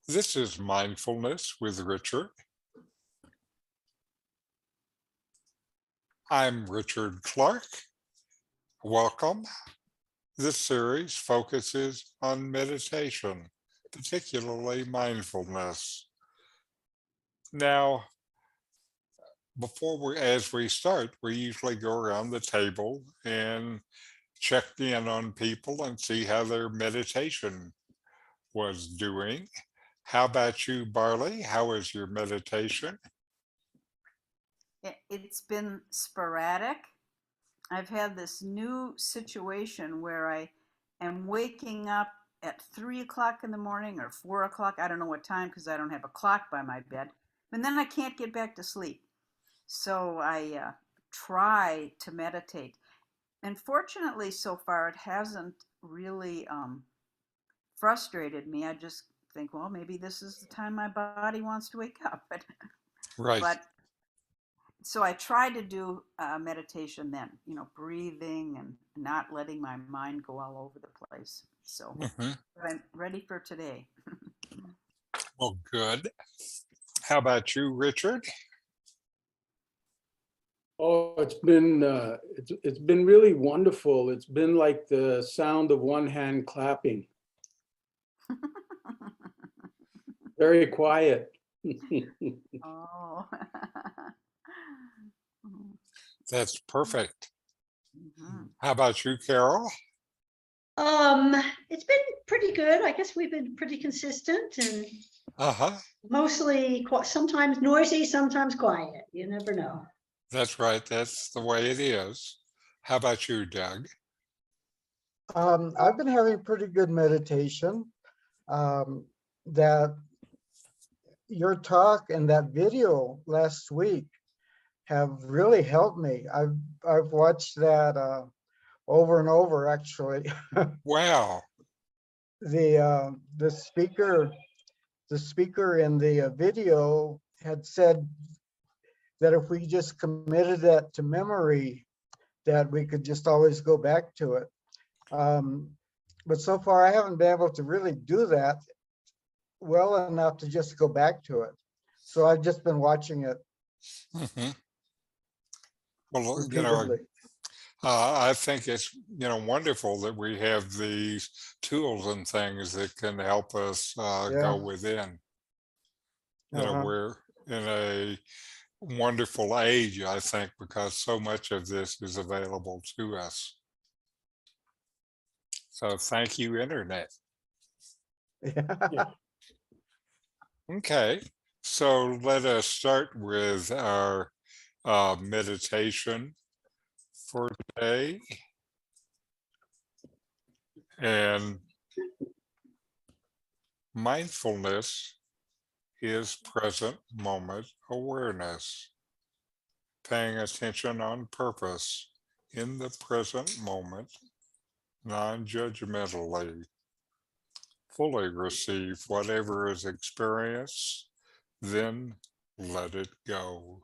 This is Mindfulness with Richard. I'm Richard Clarke. Welcome. This series focuses on meditation, particularly mindfulness. Now, as we start, we usually go around the table and check in on people and see how their meditation was doing. How about you, Barley? How was your meditation? It's been sporadic. I've had this new situation where I am waking up at 3 o'clock in the morning or 4 o'clock. I don't know what time because I don't have a clock by my bed. And then I can't get back to sleep. So I try to meditate. And fortunately, so far, it hasn't really frustrated me. I just think, well, maybe this is the time my body wants to wake up. Right. But so I try to do meditation then, breathing and not letting my mind go all over the place. So Mhm. but I'm ready for today. Well, good. How about you, Richard? Oh, it's been really wonderful. It's been like the sound of one hand clapping. Very quiet. Oh. That's perfect. Mhm. How about you, Carol? Um, it's been pretty good. I guess we've been pretty consistent and Uh-huh. mostly sometimes noisy, sometimes quiet. You never know. That's right. That's the way it is. How about you, Doug? I've been having pretty good meditation. That your talk and that video last week have really helped me. I've watched that over and over. Actually, Wow. the speaker in the video had said that if we just committed that to memory, that we could just always go back to it. But so far, I haven't been able to really do that well enough to just go back to it. So I've just been watching it Hmm. Well, repeatedly. I think it's, wonderful that we have these tools and things that can help us go Yeah. within. Uh-huh. We're in a wonderful age, I think, because so much of this is available to us. So thank you, Internet. Yeah. Okay, so let us start with our meditation for today. And mindfulness is present moment awareness, paying attention on purpose in the present moment, non judgmentally, fully receive whatever is experienced, then let it go.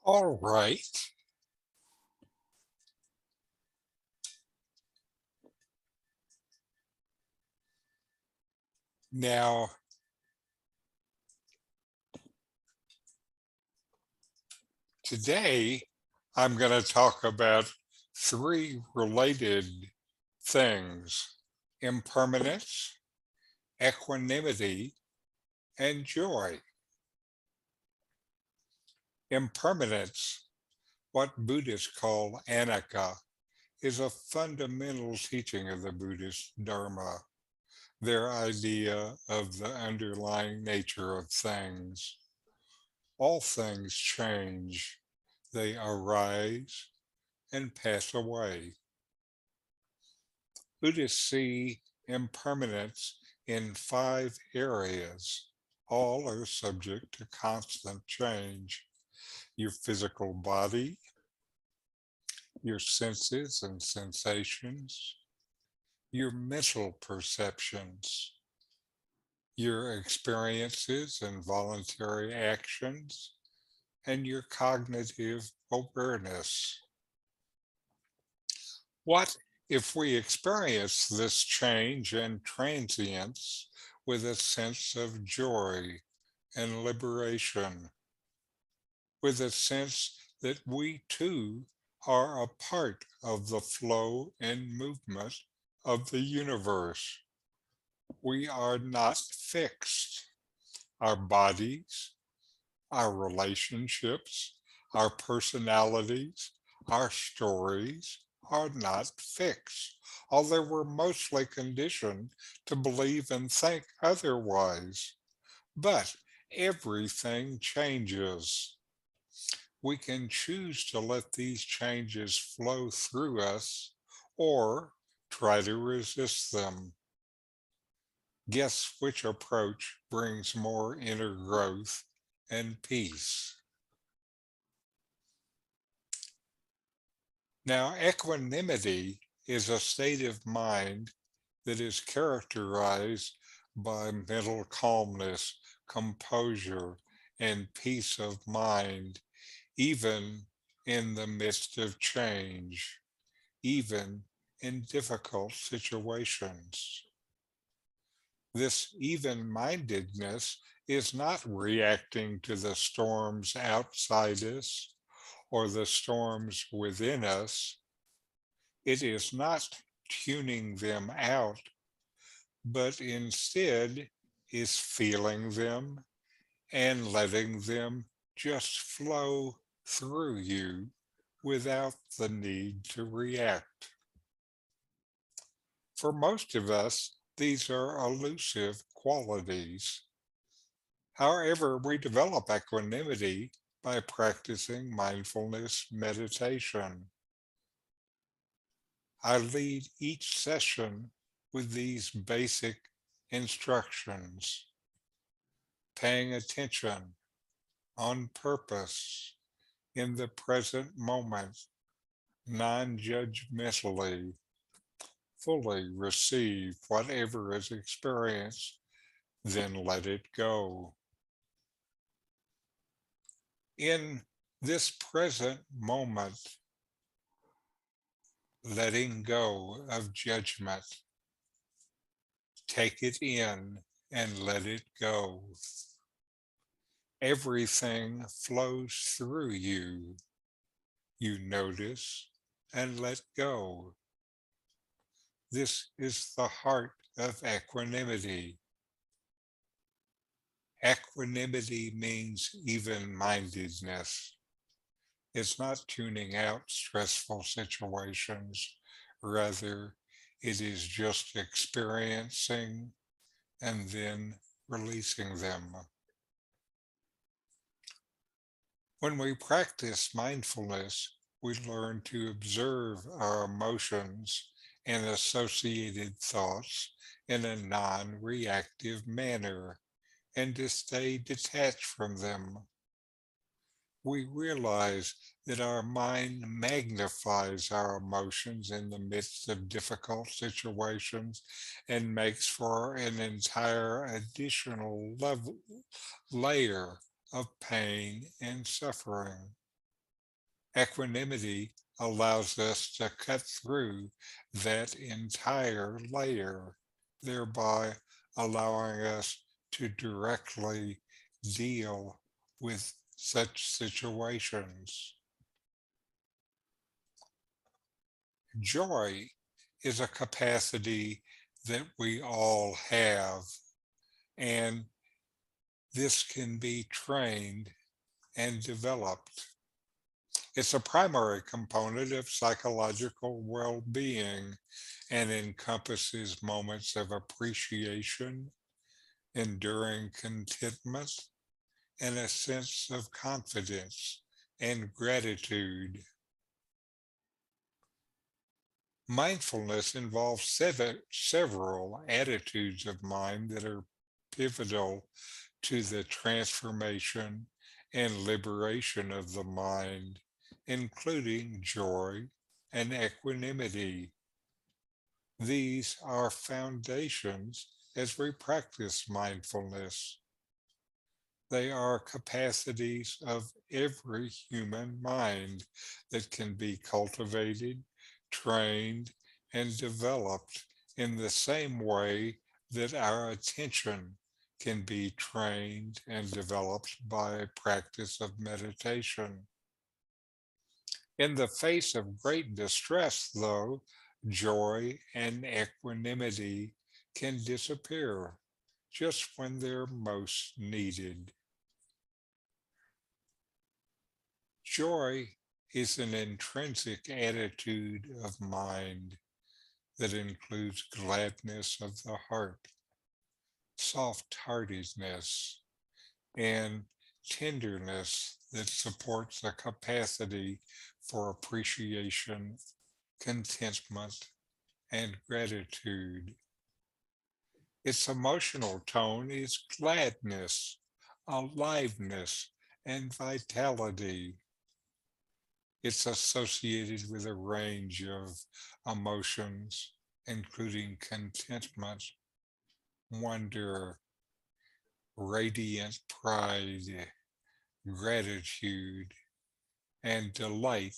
All right. Now, today, I'm going to talk about three related things: impermanence, equanimity, and joy. Impermanence, what Buddhists call anatta, is a fundamental teaching of the Buddhist Dharma, their idea of the underlying nature of things. All things change, they arise and pass away. Buddhists see impermanence in 5 areas. All are subject to constant change: your physical body, your senses and sensations, your mental perceptions, your experiences and voluntary actions, and your cognitive awareness. What if we experience this change and transience with a sense of joy and liberation, with a sense that we too are a part of the flow and movement of the universe? We are not fixed. Our bodies, our relationships, our personalities, our stories are not fixed, although we're mostly conditioned to believe and think otherwise. But everything changes. We can choose to let these changes flow through us or try to resist them. Guess which approach brings more inner growth and peace? Now, equanimity is a state of mind that is characterized by mental calmness, composure, and peace of mind, even in the midst of change, even in difficult situations. This even-mindedness is not reacting to the storms outside us or the storms within us. It is not tuning them out, but instead is feeling them and letting them just flow through you without the need to react. For most of us, these are elusive qualities. However, we develop equanimity by practicing mindfulness meditation. I lead each session with these basic instructions: paying attention on purpose in the present moment, non-judgmentally, fully receive whatever is experienced, then let it go. In this present moment, letting go of judgment, take it in and let it go. Everything flows through you. You notice and let go. This is the heart of equanimity. Equanimity means even-mindedness. It's not tuning out stressful situations. Rather, it is just experiencing and then releasing them. When we practice mindfulness, we learn to observe our emotions and associated thoughts in a non-reactive manner and to stay detached from them. We realize that our mind magnifies our emotions in the midst of difficult situations and makes for an entire additional layer of pain and suffering. Equanimity allows us to cut through that entire layer, thereby allowing us to directly deal with such situations. Joy is a capacity that we all have, and this can be trained and developed. It's a primary component of psychological well-being and encompasses moments of appreciation, enduring contentment, and a sense of confidence and gratitude. Mindfulness involves several attitudes of mind that are pivotal to the transformation and liberation of the mind, including joy and equanimity. These are foundations as we practice mindfulness. They are capacities of every human mind that can be cultivated, trained, and developed in the same way that our attention can be trained and developed by practice of meditation. In the face of great distress, though, joy and equanimity can disappear just when they're most needed. Joy is an intrinsic attitude of mind that includes gladness of the heart, soft-heartedness, and tenderness that supports a capacity for appreciation, contentment, and gratitude. Its emotional tone is gladness, aliveness, and vitality. It's associated with a range of emotions, including contentment, wonder, radiant pride, gratitude, and delight.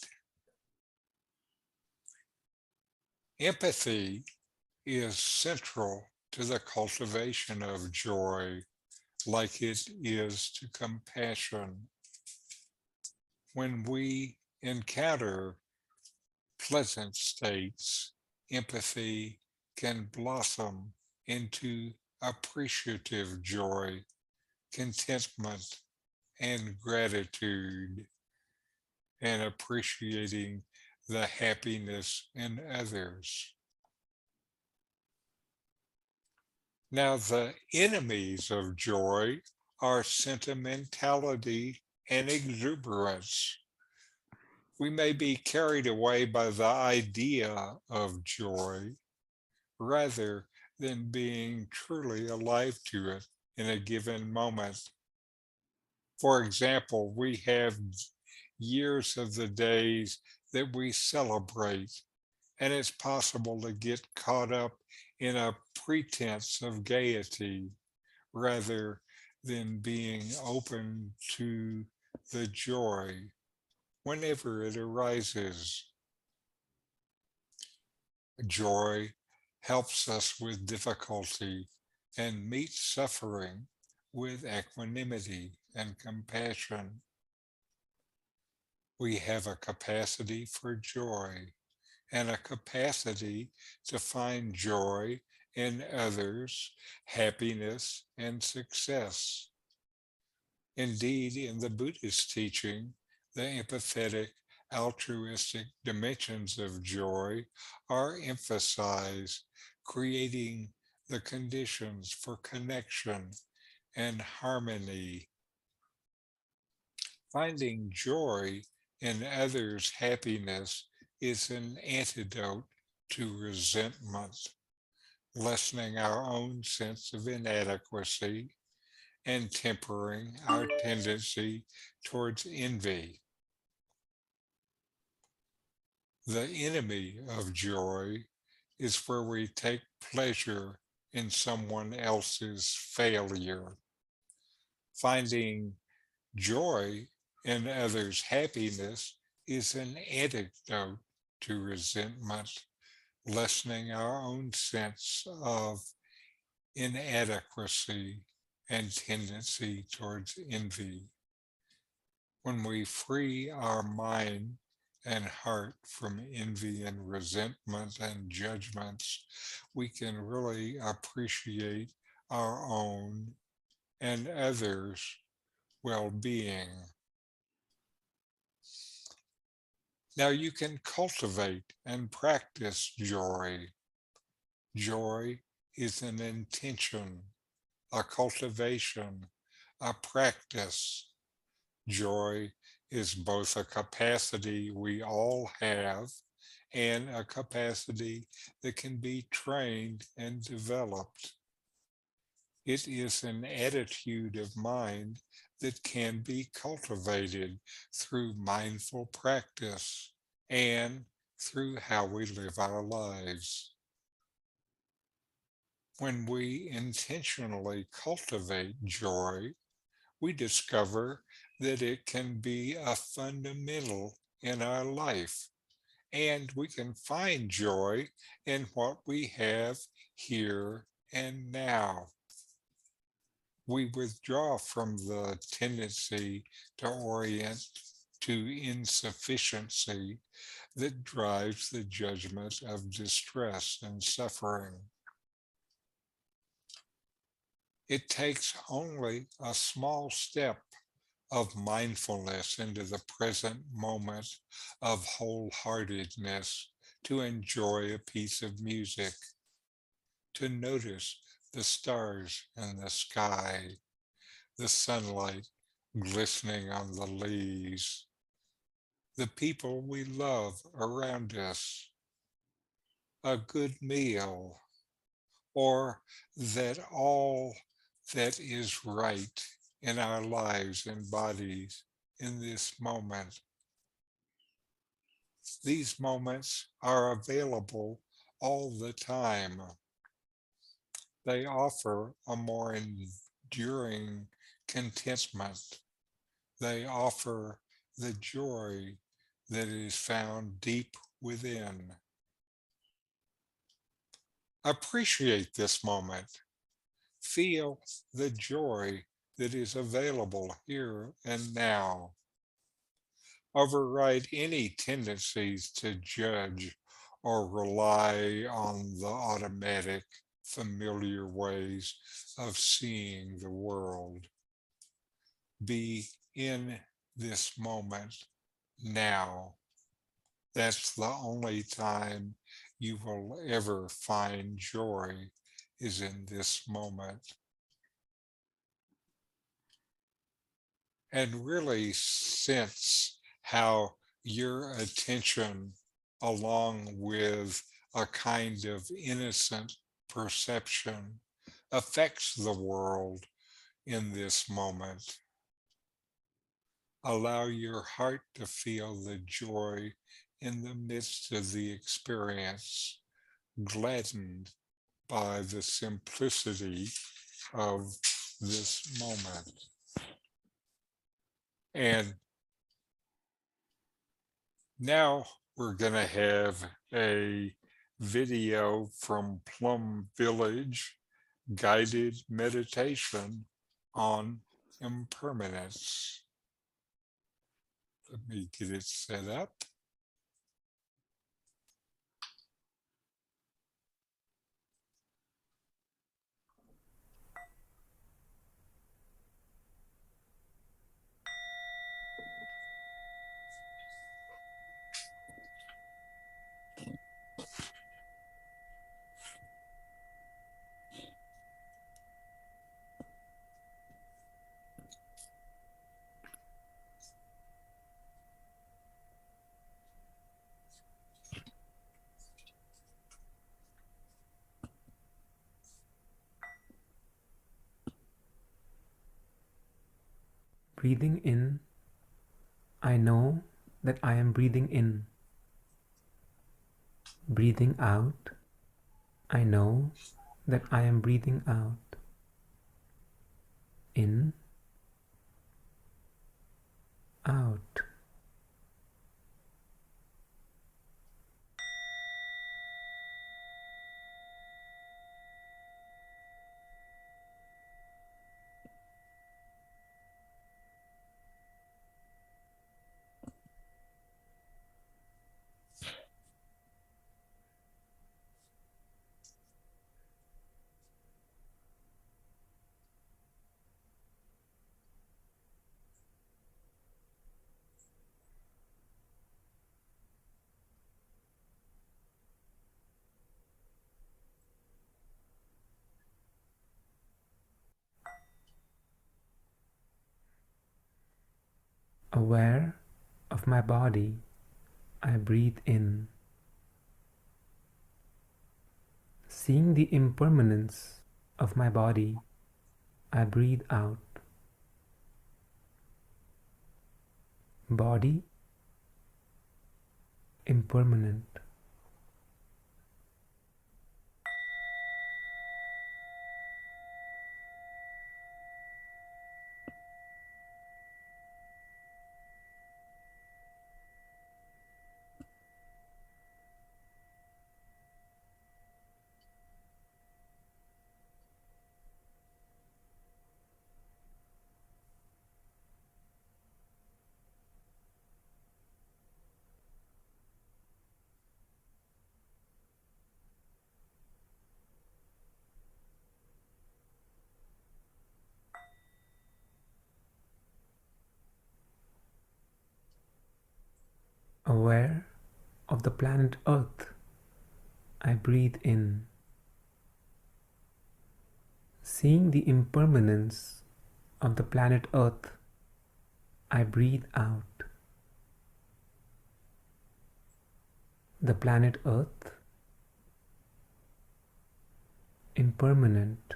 Empathy is central to the cultivation of joy, like it is to compassion. When we encounter pleasant states, empathy can blossom into appreciative joy, contentment, and gratitude, and appreciating the happiness in others. Now, the enemies of joy are sentimentality and exuberance. We may be carried away by the idea of joy rather than being truly alive to it in a given moment. For example, we have years of the days that we celebrate, and it's possible to get caught up in a pretense of gaiety rather than being open to the joy whenever it arises. Joy helps us with difficulty and meets suffering with equanimity and compassion. We have a capacity for joy and a capacity to find joy in others, happiness, and success. Indeed, in the Buddhist teaching, the empathetic, altruistic dimensions of joy are emphasized, creating the conditions for connection and harmony. Finding joy in others' happiness is an antidote to resentment, lessening our own sense of inadequacy and tempering our tendency towards envy. The enemy of joy is where we take pleasure in someone else's failure. Finding joy in others' happiness is an antidote to resentment, lessening our own sense of inadequacy and tendency towards envy. When we free our mind and heart from envy and resentment and judgments, we can really appreciate our own and others' well-being. Now you can cultivate and practice joy. Joy is an intention, a cultivation, a practice. Joy is both a capacity we all have and a capacity that can be trained and developed. It is an attitude of mind that can be cultivated through mindful practice and through how we live our lives. When we intentionally cultivate joy, we discover that it can be a fundamental in our life, and we can find joy in what we have here and now. We withdraw from the tendency to orient to insufficiency that drives the judgment of distress and suffering. It takes only a small step of mindfulness into the present moment of wholeheartedness to enjoy a piece of music, to notice the stars in the sky, the sunlight glistening on the leaves, the people we love around us, a good meal, or that all that is right in our lives and bodies in this moment. These moments are available all the time. They offer a more enduring contentment. They offer the joy that is found deep within. Appreciate this moment. Feel the joy that is available here and now. Override any tendencies to judge or rely on the automatic, familiar ways of seeing the world. Be in this moment now. That's the only time you will ever find joy, is in this moment. And really sense how your attention, along with a kind of innocent perception, affects the world in this moment. Allow your heart to feel the joy in the midst of the experience, gladdened by the simplicity of this moment. And now we're going to have a video from Plum Village guided meditation on impermanence. Let me get it set up. Breathing in, I know that I am breathing in. Breathing out, I know that I am breathing out. In, out. Aware of my body, I breathe in. Seeing the impermanence of my body, I breathe out. Body impermanent. Aware of the planet Earth, I breathe in. Seeing the impermanence of the planet Earth, I breathe out. The planet Earth, impermanent.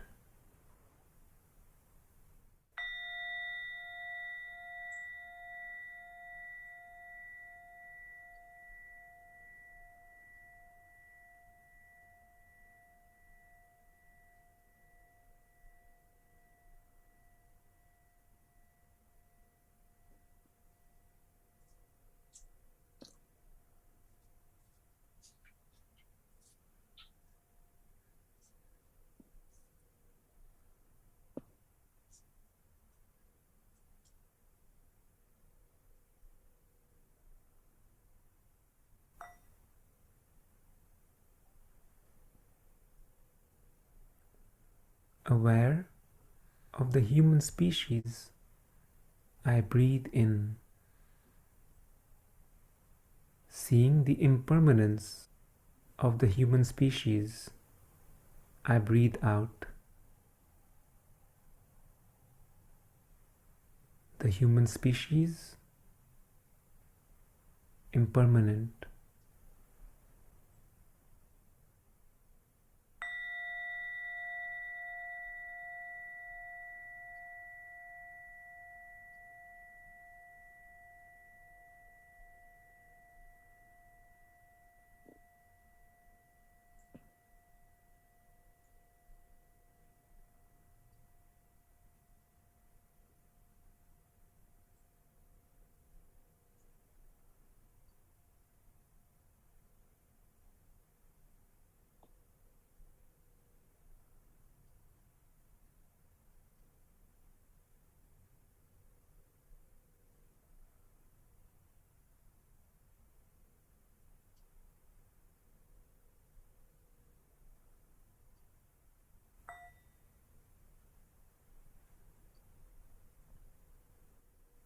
Aware of the human species, I breathe in. Seeing the impermanence of the human species, I breathe out. The human species, impermanent.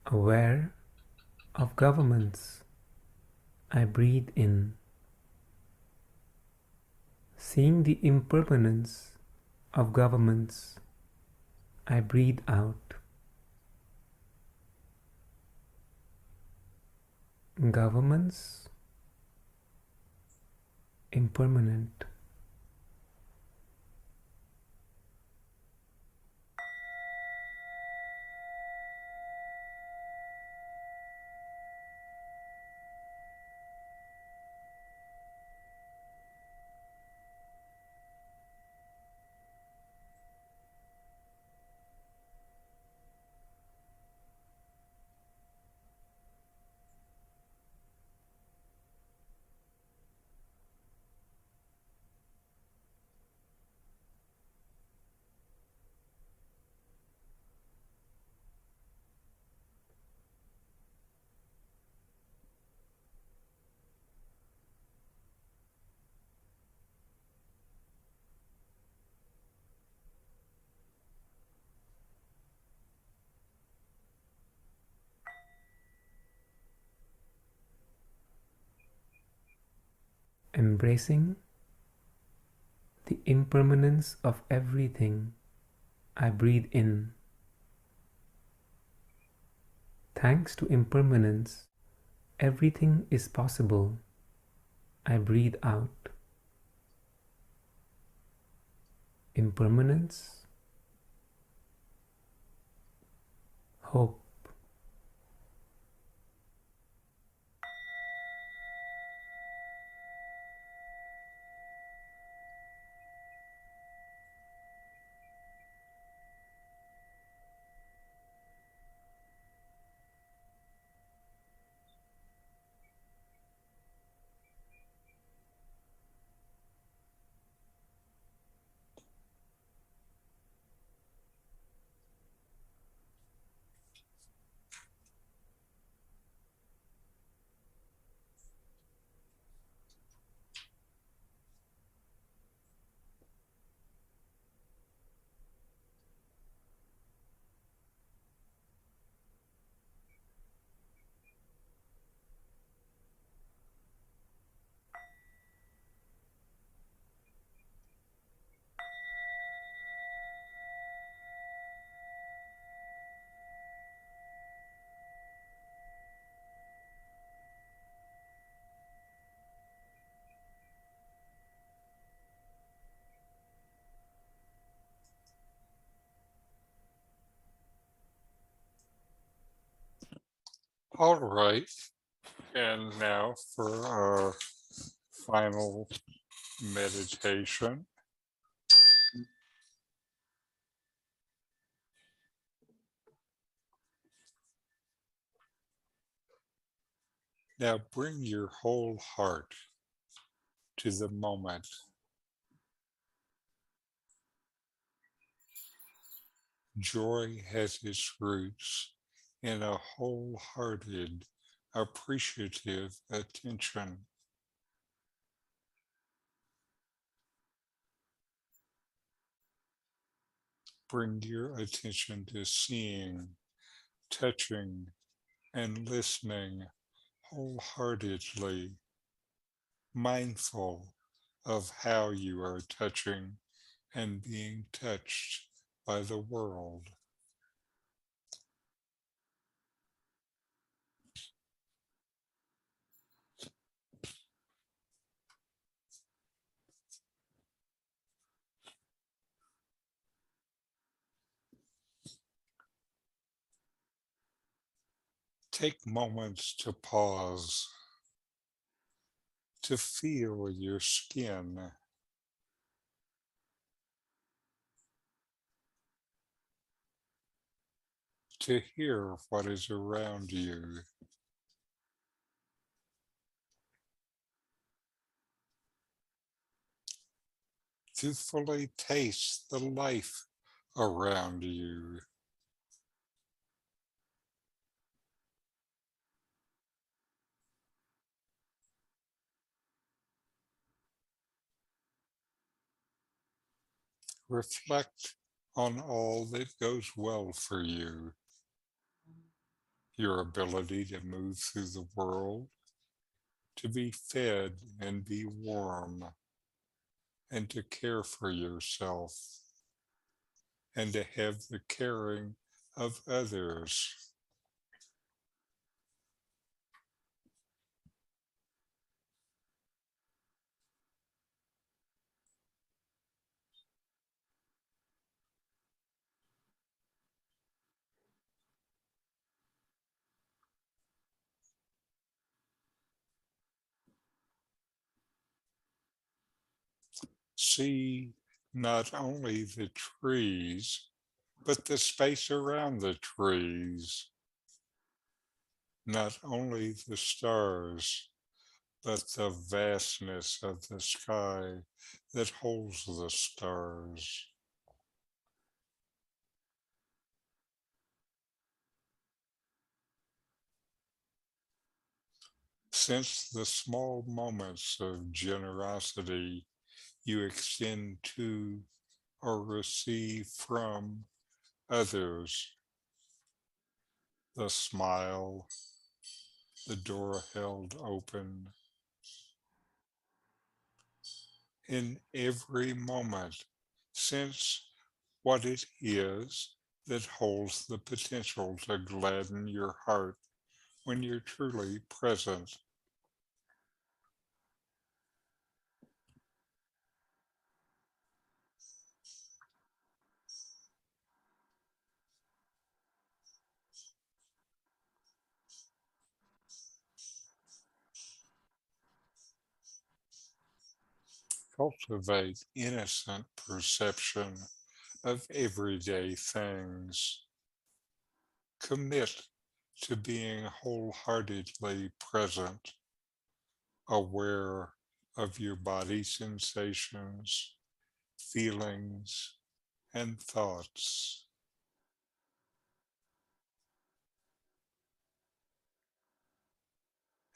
Aware of governments, I breathe in. Seeing the impermanence of governments, I breathe out. Governments, impermanent. Embracing the impermanence of everything, I breathe in. Thanks to impermanence, everything is possible. I breathe out. Impermanence, hope. All right. And now for our final meditation. Now bring your whole heart to the moment. Joy has its roots in a wholehearted, appreciative attention. Bring your attention to seeing, touching, and listening wholeheartedly, mindful of how you are touching and being touched by the world. Take moments to pause, to feel your skin, to hear what is around you, to fully taste the life around you. Reflect on all that goes well for you, your ability to move through the world, to be fed and be warm, and to care for yourself, and to have the caring of others. See not only the trees, but the space around the trees, not only the stars, but the vastness of the sky that holds the stars. Sense the small moments of generosity you extend to or receive from others. The smile, the door held open. In every moment, sense what it is that holds the potential to gladden your heart when you're truly present. Cultivate innocent perception of everyday things. Commit to being wholeheartedly present, aware of your body sensations, feelings, and thoughts.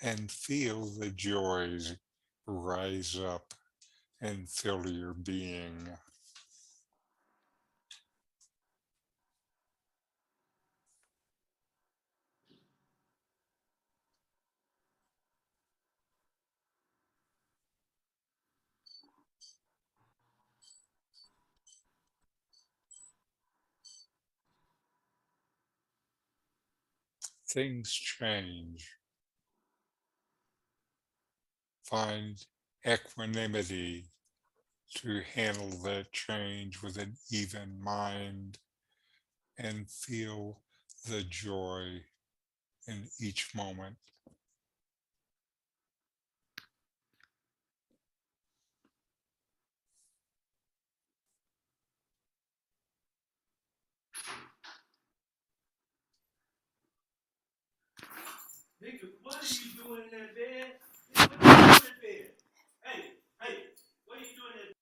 And feel the joys rise up and fill your being. Things change. Find equanimity to handle that change with an even mind and feel the joy in each moment. Nigga, what are you doing in that bed? Nigga, what are you doing in that bed? Hey, hey, what are you doing in that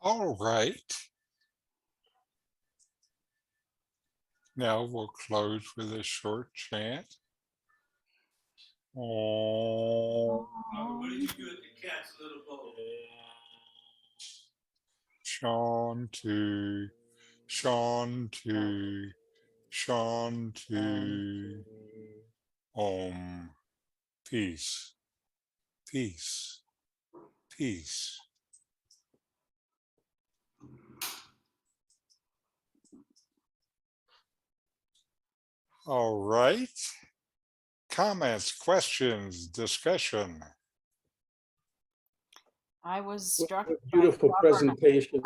All right. Now we'll close with a short chant. Om What did you do at the cat's little bowl? Shanti, Shanti, Shanti. Om. Peace, peace, peace. All right. Comments, questions, discussion. I was What struck a by beautiful governance. presentation.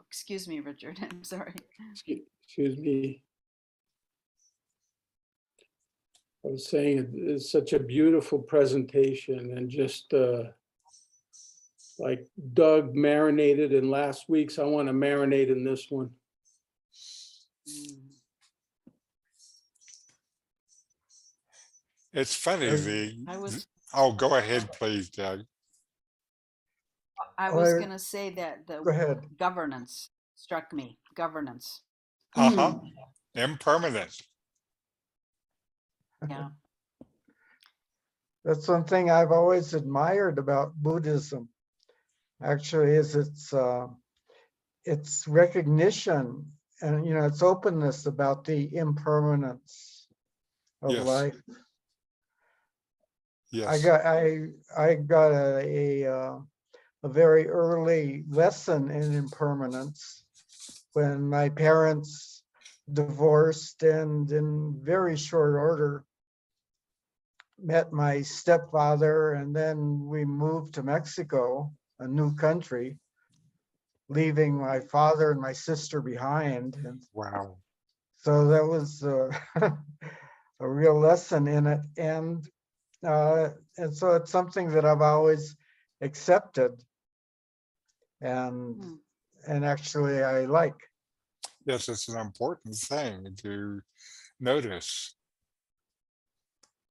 Excuse me, Richard. I'm sorry. Excuse me. I was saying it's such a beautiful presentation, and just like Doug marinated in last week's, I want to marinate in this one. Mm. It's funny, I was oh, go ahead, please, Doug. I Oh, was I- gonna say that the Go ahead. governance struck me. Governance. Uh-huh. Impermanence. Yeah. That's one thing I've always admired about Buddhism. Actually, is its recognition and its openness about the impermanence of Yes. life. I Yes. got a very early lesson in impermanence when my parents divorced, and in very short order met my stepfather, and then we moved to Mexico, a new country, leaving my father and my sister behind. And Wow. so that was a real lesson in it. And so it's something that I've always accepted and Hmm. and actually I like. Yes, it's an important thing to notice.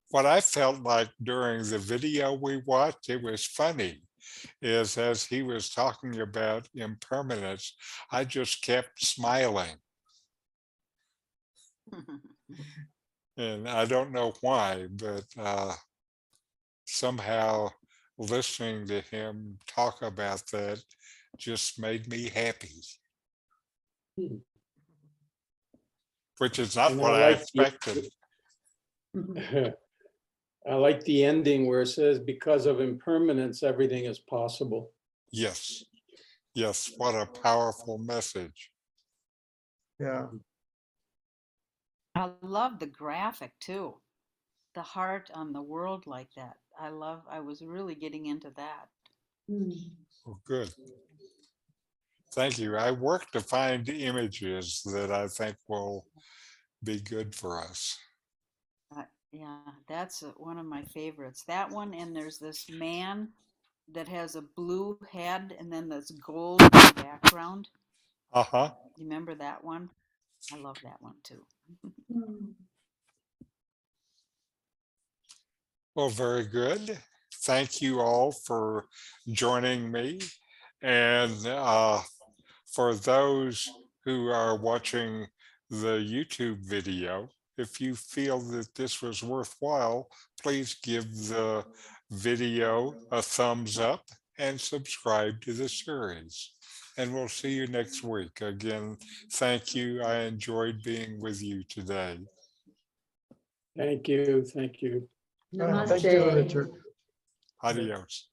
What I felt like during the video we watched, it was funny, is as he was talking about impermanence, I just kept smiling. And I don't know why, but somehow listening to him talk about that just made me happy, which is not And what I expected. I like the ending where it says, because of impermanence, everything is possible. Yes. Yes. What a powerful message. Yeah. I love the graphic too. The heart on the world like that. I was really getting into that. Well, good. Thank you. I work to find images that I think will be good for us. Yeah, that's one of my favorites. That one, and there's this man that has a blue head and then this gold in the background. Uh-huh. You remember that one? I love that one too. Well, very good. Thank you all for joining me. And for those who are watching the YouTube video, if you feel that this was worthwhile, please give the video a thumbs up and subscribe to the series. And we'll see you next week. Again, thank you. I enjoyed being with you today. Thank you. Thank you. Thank you, Richard. Adios.